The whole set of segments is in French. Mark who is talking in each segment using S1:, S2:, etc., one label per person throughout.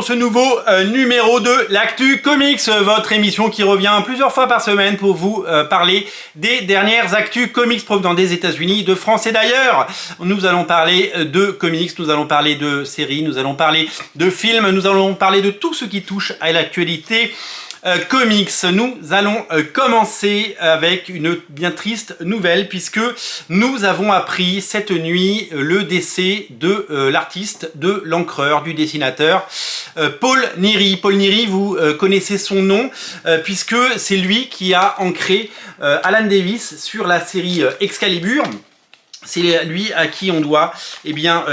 S1: pour ce nouveau numéro de l'Actu Comics, votre émission qui revient plusieurs fois par semaine pour vous parler des dernières Actus Comics provenant des États-Unis, de France et d'ailleurs. Nous allons parler de comics, nous allons parler de séries, nous allons parler de films, nous allons parler de tout ce qui touche à l'actualité comics. Nous allons commencer avec une bien triste nouvelle puisque nous avons appris cette nuit le décès de l'artiste, de l'encreur, du dessinateur Paul Neary. Paul Neary, vous connaissez son nom puisque c'est lui qui a ancré Alan Davis sur la série Excalibur. C'est lui à qui on doit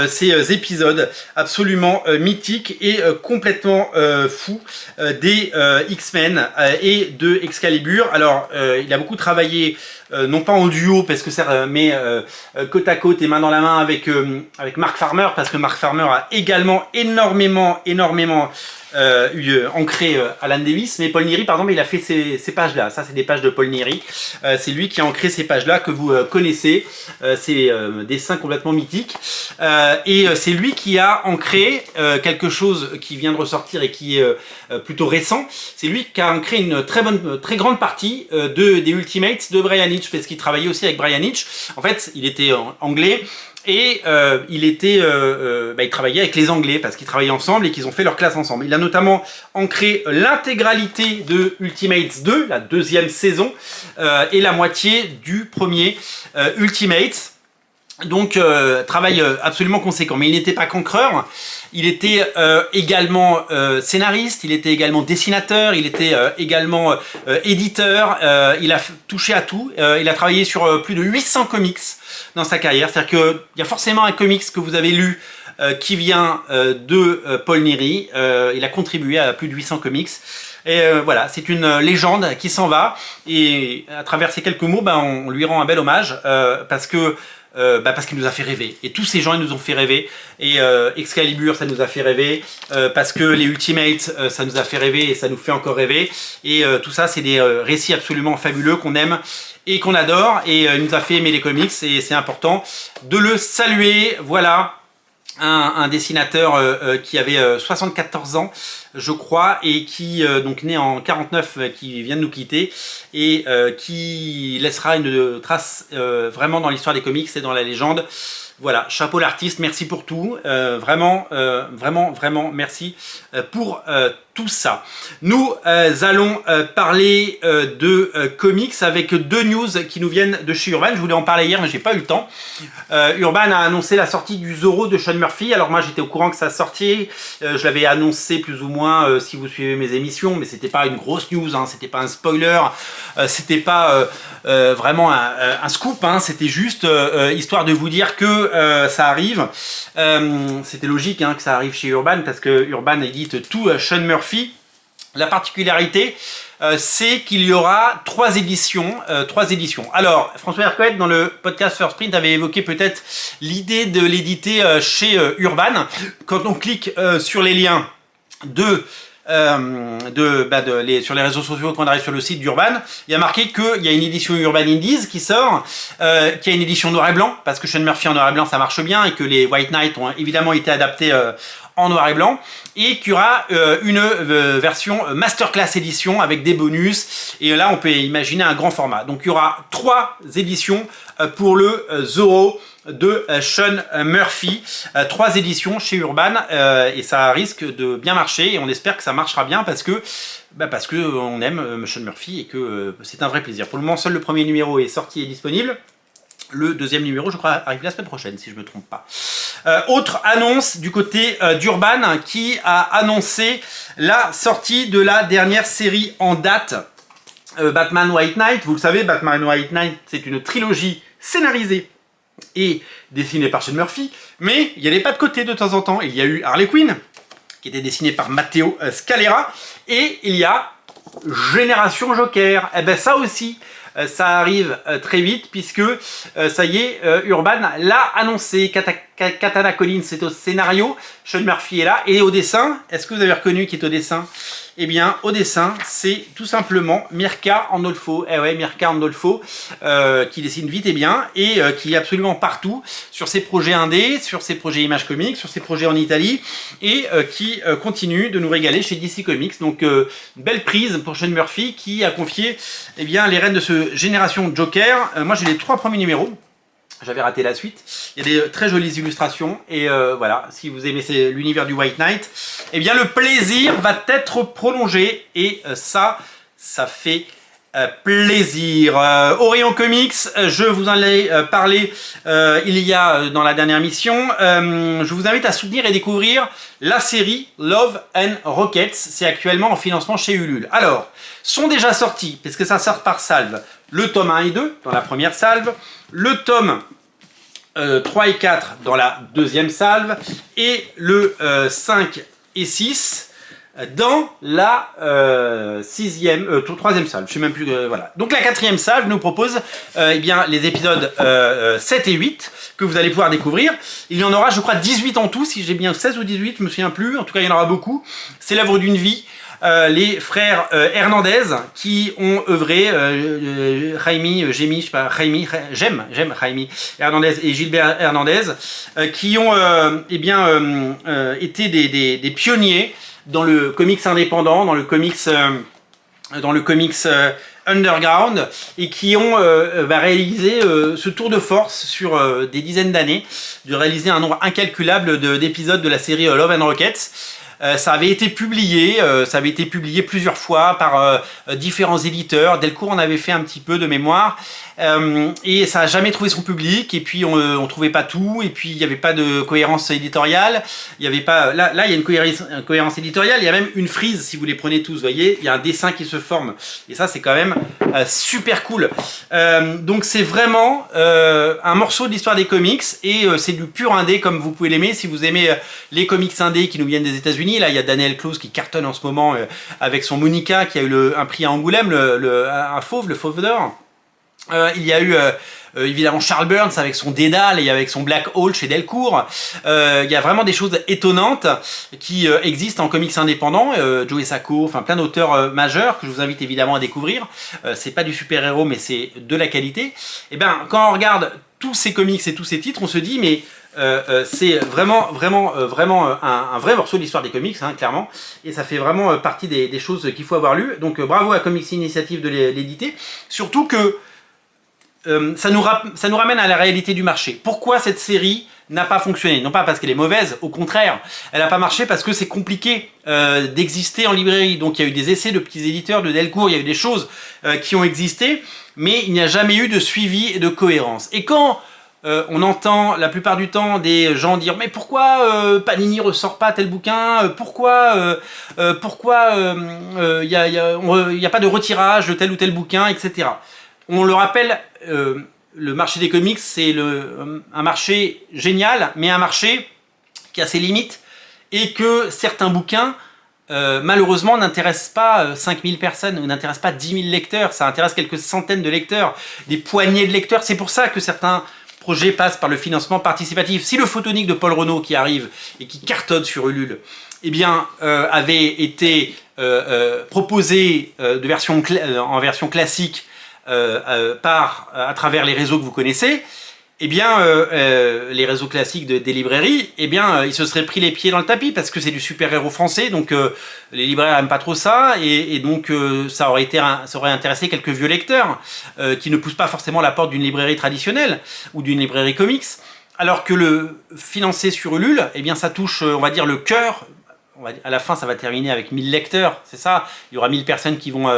S1: ces épisodes absolument mythiques et complètement fous des X-Men et de Excalibur. Alors, il a beaucoup travaillé, non pas en duo, parce que ça, mais côte à côte et main dans la main avec Mark Farmer, parce que Mark Farmer a également énormément ancré Alan Davis, mais Paul Neary, pardon, mais il a fait ces pages-là. Ça, c'est des pages de Paul Neary. C'est lui qui a ancré ces pages-là que vous connaissez. Ces dessins complètement mythiques. Et c'est lui qui a ancré quelque chose qui vient de ressortir et qui est plutôt récent. C'est lui qui a ancré une très grande partie des Ultimates de Bryan Hitch, parce qu'il travaillait aussi avec Bryan Hitch. En fait, il était anglais. Et il travaillait avec les Anglais parce qu'ils travaillaient ensemble et qu'ils ont fait leur classe ensemble. Il a notamment ancré l'intégralité de Ultimates 2, la deuxième saison, et la moitié du premier Ultimates. Donc, travail absolument conséquent. Mais il n'était pas qu'encreur, il était également scénariste, il était également dessinateur, il était également éditeur, il a touché à tout. Il a travaillé sur plus de 800 comics dans sa carrière. C'est-à-dire qu'il y a forcément un comics que vous avez lu qui vient de Paul Neary. Il a contribué à plus de 800 comics. Et voilà, c'est une légende qui s'en va. Et à travers ces quelques mots, on lui rend un bel hommage parce qu'il nous a fait rêver. Et tous ces gens, ils nous ont fait rêver. Et Excalibur, ça nous a fait rêver. Parce que les Ultimates, ça nous a fait rêver et ça nous fait encore rêver. Et tout ça, c'est des récits absolument fabuleux qu'on aime et qu'on adore. Et il nous a fait aimer les comics. Et c'est important de le saluer. Voilà. Un dessinateur qui avait 74 ans, je crois, et qui, donc né en 49, qui vient de nous quitter, et qui laissera une trace vraiment dans l'histoire des comics et dans la légende. Voilà, chapeau l'artiste, merci pour tout, vraiment merci pour tout ça. Nous allons parler de comics avec deux news qui nous viennent de chez Urban. Je voulais en parler hier, mais j'ai pas eu le temps. Urban a annoncé la sortie du Zorro de Sean Murphy. Alors moi, j'étais au courant que ça sortait. Je l'avais annoncé plus ou moins si vous suivez mes émissions, mais c'était pas une grosse news, hein, c'était pas un spoiler, c'était pas vraiment un scoop, hein, c'était juste histoire de vous dire que ça arrive. C'était logique hein, que ça arrive chez Urban parce que Urban édite tout Sean Murphy. La particularité, c'est qu'il y aura trois éditions. Alors, François Hercouet, dans le podcast First Print, avait évoqué peut-être l'idée de l'éditer chez Urban. Quand on clique sur les liens sur les réseaux sociaux, quand on arrive sur le site d'Urban, il y a marqué qu'il y a une édition Urban Indies qui sort, qui a une édition noir et blanc, parce que Sean Murphy en noir et blanc ça marche bien, et que les White Knight ont évidemment été adaptés en noir et blanc, et qu'il y aura une version Masterclass édition avec des bonus, et là on peut imaginer un grand format. Donc il y aura trois éditions pour le Zorro de Sean Murphy, trois éditions chez Urban, et ça risque de bien marcher, et on espère que ça marchera bien parce que on aime Sean Murphy et que c'est un vrai plaisir. Pour le moment, seul le premier numéro est sorti et disponible. Le deuxième numéro, je crois, arrive la semaine prochaine, si je ne me trompe pas. Autre annonce du côté d'Urban qui a annoncé la sortie de la dernière série en date, Batman White Knight. Vous le savez, Batman White Knight, c'est une trilogie scénarisée et dessinée par Sean Murphy, mais il y a des pas de côté de temps en temps. Il y a eu Harley Quinn, qui était dessinée par Matteo Scalera, et il y a Génération Joker. Et bien ça aussi, ça arrive très vite, puisque ça y est, Urban l'a annoncé. Katana Collins est au scénario, Sean Murphy est là, et au dessin, est-ce que vous avez reconnu qui est au dessin? Eh bien, au dessin, c'est tout simplement Mirka Andolfo. Eh ouais, Mirka Andolfo, qui dessine vite et bien, et qui est absolument partout sur ses projets indés, sur ses projets Image Comics, sur ses projets en Italie, et qui continue de nous régaler chez DC Comics. Donc, belle prise pour Sean Murphy, qui a confié eh bien, les rênes de ce Génération Joker. Moi, j'ai les 3 premiers numéros. J'avais raté la suite. Il y a des très jolies illustrations. Et voilà, si vous aimez l'univers du White Knight, eh bien le plaisir va être prolongé. Et ça fait plaisir. Orion Comics, je vous en ai parlé il y a dans la dernière mission. Je vous invite à soutenir et découvrir la série Love and Rockets. C'est actuellement en financement chez Ulule. Alors, sont déjà sortis, parce que ça sort par salve, le tome 1 et 2 dans la première salve, le tome 3 et 4 dans la deuxième salve, et le 5 et 6 dans la troisième salve. Je sais même plus, voilà. Donc la quatrième salve nous propose eh bien, les épisodes 7 et 8 que vous allez pouvoir découvrir. Il y en aura, je crois, 18 en tout, si j'ai bien 16 ou 18, je me souviens plus. En tout cas, il y en aura beaucoup. C'est l'œuvre d'une vie. Les frères Hernandez qui ont œuvré, Jaime, Jaime Hernandez et Gilbert Hernandez, qui ont eh bien, été des pionniers dans le comics indépendant, dans le comics underground, et qui ont réalisé ce tour de force sur des dizaines d'années, de réaliser un nombre incalculable d'épisodes de la série Love and Rockets. Ça avait été publié plusieurs fois par différents éditeurs. Delcourt en avait fait un petit peu de mémoire, et ça n'a jamais trouvé son public. Et puis on trouvait pas tout, et puis il n'y avait pas de cohérence éditoriale. Il y avait pas là il y a une cohérence éditoriale. Il y a même une frise si vous les prenez tous. Vous voyez, il y a un dessin qui se forme, et ça c'est quand même super cool. Donc c'est vraiment un morceau de l'histoire des comics, et c'est du pur indé comme vous pouvez l'aimer si vous aimez les comics indés qui nous viennent des États-Unis. Là, il y a Daniel Close qui cartonne en ce moment avec son Monica, qui a eu un prix à Angoulême, un fauve, le fauve d'or. Il y a eu évidemment Charles Burns avec son Dédale et avec son Black Hole chez Delcourt. Il y a vraiment des choses étonnantes qui existent en comics indépendants. Joe Sacco, enfin plein d'auteurs majeurs que je vous invite évidemment à découvrir. C'est pas du super-héros, mais c'est de la qualité. Et ben, quand on regarde tous ces comics et tous ces titres, on se dit mais c'est vraiment un vrai morceau de l'histoire des comics, hein, clairement, et ça fait vraiment partie des choses qu'il faut avoir lues. Donc bravo à Comics Initiative de l'éditer, surtout que ça nous ramène à la réalité du marché. Pourquoi cette série n'a pas fonctionné? Non pas parce qu'elle est mauvaise, au contraire, elle n'a pas marché parce que c'est compliqué d'exister en librairie. Donc il y a eu des essais de petits éditeurs de Delcourt, il y a eu des choses qui ont existé, mais il n'y a jamais eu de suivi et de cohérence. Et quand on entend la plupart du temps des gens dire mais pourquoi Panini ressort pas tel bouquin, pourquoi il n'y a pas de retirage de tel ou tel bouquin, etc. On le rappelle, le marché des comics c'est un marché génial, mais un marché qui a ses limites, et que certains bouquins malheureusement n'intéressent pas 5000 personnes, ou n'intéressent pas 10 000 lecteurs, ça intéresse quelques centaines de lecteurs, des poignées de lecteurs. C'est pour ça que certains projet passe par le financement participatif. Si le Photonique de Paul Renaud qui arrive et qui cartonne sur Ulule, eh bien, avait été proposé en version classique à travers les réseaux que vous connaissez, eh bien, les réseaux classiques des librairies, eh bien, ils se seraient pris les pieds dans le tapis parce que c'est du super-héros français, donc les libraires n'aiment pas trop ça, et donc ça aurait intéressé quelques vieux lecteurs qui ne poussent pas forcément la porte d'une librairie traditionnelle ou d'une librairie comics, alors que le financer sur Ulule, eh bien, ça touche, on va dire, le cœur. À la fin, ça va terminer avec 1000 lecteurs, c'est ça. Il y aura 1000 personnes qui vont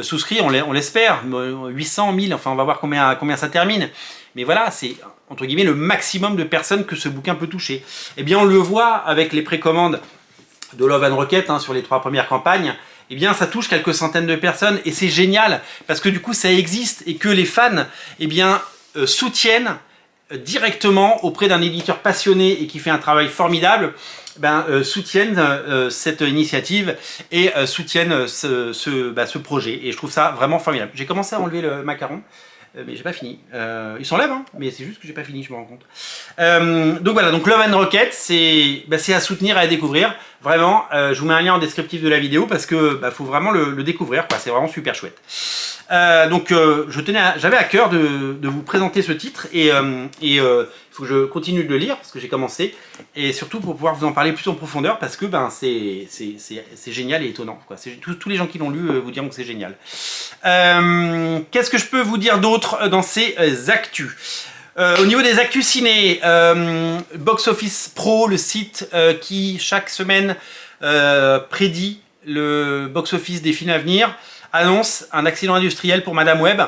S1: souscrire, on l'espère, 800, 1000, enfin, on va voir combien ça termine. Mais voilà, c'est entre guillemets le maximum de personnes que ce bouquin peut toucher. Eh bien, on le voit avec les précommandes de Love and Rocket sur les 3 premières campagnes. Eh bien, ça touche quelques centaines de personnes, et c'est génial parce que du coup, ça existe, et que les fans, eh bien, soutiennent directement auprès d'un éditeur passionné et qui fait un travail formidable, soutiennent cette initiative et soutiennent ce projet. Et je trouve ça vraiment formidable. J'ai commencé à enlever le macaron. mais j'ai pas fini. Il s'enlève, hein, mais c'est juste que j'ai pas fini, je me rends compte. Donc voilà, donc Love and Rocket, c'est à soutenir et à découvrir. Vraiment, je vous mets un lien en descriptif de la vidéo parce que faut vraiment le découvrir, quoi. C'est vraiment super chouette. Donc j'avais à cœur de vous présenter ce titre et il faut que je continue de le lire parce que j'ai commencé et surtout pour pouvoir vous en parler plus en profondeur parce que c'est génial et étonnant, quoi. Tous les gens qui l'ont lu vous diront que c'est génial. Qu'est-ce que je peux vous dire d'autre dans ces actus? Au niveau des actus ciné, Box Office Pro, le site qui chaque semaine prédit le box-office des films à venir, annonce un accident industriel pour Madame Web.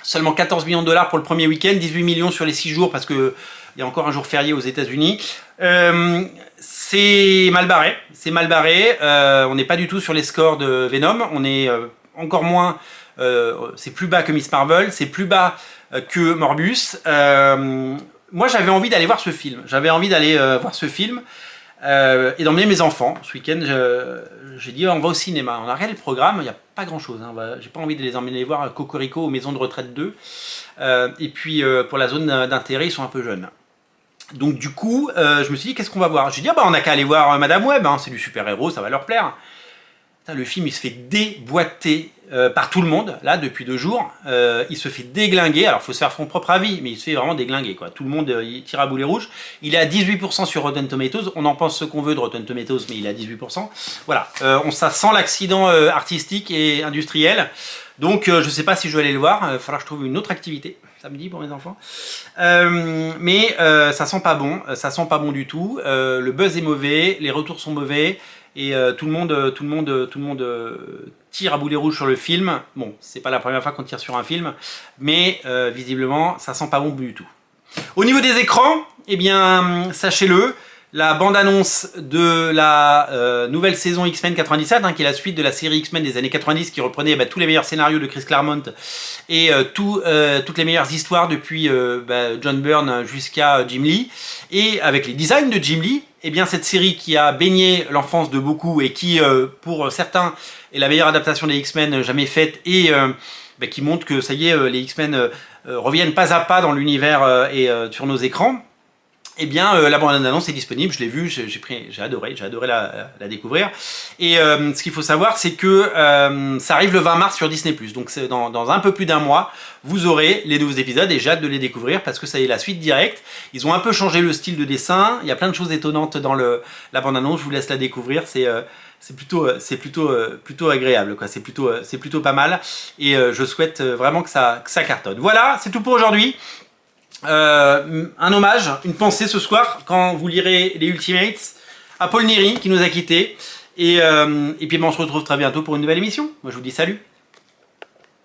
S1: Seulement 14 millions de dollars pour le premier week-end, 18 millions sur les 6 jours parce qu'il y a encore un jour férié aux États-Unis. C'est mal barré. C'est mal barré. On n'est pas du tout sur les scores de Venom. On est encore moins. C'est plus bas que Miss Marvel. C'est plus bas que Morbius. Moi, j'avais envie d'aller voir ce film. J'avais envie d'aller voir ce film. Et d'emmener mes enfants. Ce week-end, j'ai dit on va au cinéma. On a regardé le programme, il n'y a pas grand-chose. Hein. J'ai pas envie de les emmener voir Cocorico aux Maisons de Retraite 2. Et puis, pour la zone d'intérêt, ils sont un peu jeunes. Donc du coup, je me suis dit, qu'est-ce qu'on va voir? J'ai dit, on n'a qu'à aller voir Madame Web, hein. C'est du super-héros, ça va leur plaire. Putain, le film, il se fait déboîter par tout le monde, là, depuis 2 jours. Il se fait déglinguer. Alors, il faut se faire son propre avis, mais il se fait vraiment déglinguer, quoi. Tout le monde, il tire à boulet rouge. Il est à 18% sur Rotten Tomatoes. On en pense ce qu'on veut de Rotten Tomatoes, mais il est à 18%. Voilà. Ça sent l'accident artistique et industriel. Donc, je ne sais pas si je vais aller le voir. Il va falloir que je trouve une autre activité samedi pour mes enfants. Mais ça sent pas bon. Ça sent pas bon du tout. Le buzz est mauvais. Les retours sont mauvais. Et tout le monde tire à boulet rouge sur le film. Bon, c'est pas la première fois qu'on tire sur un film, mais visiblement, ça sent pas bon du tout. Au niveau des écrans, eh bien, sachez-le, la bande-annonce de la nouvelle saison X-Men 97, qui est la suite de la série X-Men des années 90, qui reprenait tous les meilleurs scénarios de Chris Claremont et toutes les meilleures histoires depuis John Byrne jusqu'à Jim Lee, et avec les designs de Jim Lee. Eh bien, cette série qui a baigné l'enfance de beaucoup et qui, pour certains, est la meilleure adaptation des X-Men jamais faite et qui montre que, ça y est, les X-Men reviennent pas à pas dans l'univers et sur nos écrans. Eh bien, la bande-annonce est disponible, je l'ai vue, j'ai adoré la découvrir. Et ce qu'il faut savoir, c'est que ça arrive le 20 mars sur Disney+. Donc dans un peu plus d'1 mois, vous aurez les nouveaux épisodes et j'ai hâte de les découvrir parce que ça y est la suite directe. Ils ont un peu changé le style de dessin, il y a plein de choses étonnantes dans la bande-annonce, je vous laisse la découvrir, c'est plutôt agréable, quoi. C'est plutôt pas mal et je souhaite vraiment que ça cartonne. Voilà, c'est tout pour aujourd'hui. Un hommage, une pensée ce soir quand vous lirez les Ultimates à Paul Neary qui nous a quittés et puis on se retrouve très bientôt pour une nouvelle émission. Moi je vous dis salut.